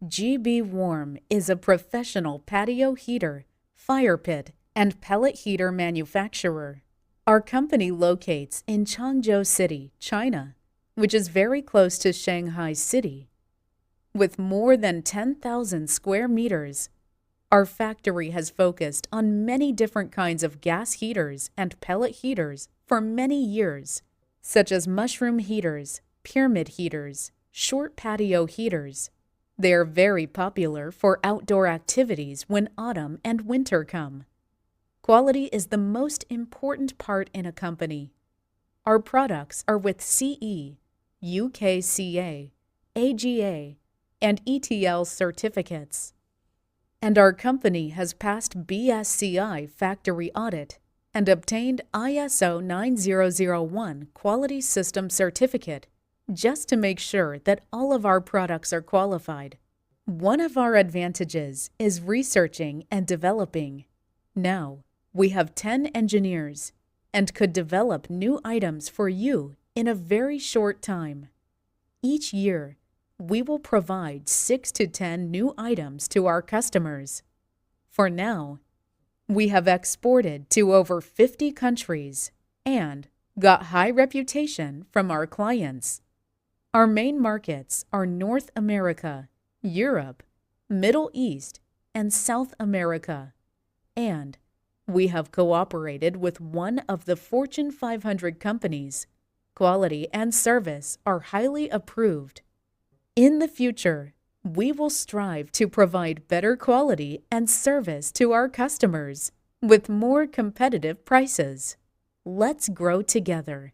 GB Warm is a professional patio heater, fire pit, and pellet heater manufacturer. Our company locates in Changzhou City, China, which is very close to Shanghai City. With more than 10,000 square meters, our factory has focused on many different kinds of gas heaters and pellet heaters for many years, such as mushroom heaters, pyramid heaters, short patio heaters. They are very popular for outdoor activities when autumn and winter come. Quality is the most important part in a company. Our products are with CE, UKCA, AGA, and ETL certificates. And our company has passed BSCI factory audit and obtained ISO 9001 quality system certificate just to make sure that all of our products are qualified. One of our advantages is researching and developing. Now, we have 10 engineers and could develop new items for you in a very short time. Each year, we will provide 6 to 10 new items to our customers. For now, we have exported to over 50 countries and got high reputation from our clients. Our main markets are North America, Europe, Middle East, and South America. And we have cooperated with one of the Fortune 500 companies. Quality and service are highly approved. In the future, we will strive to provide better quality and service to our customers with more competitive prices. Let's grow together.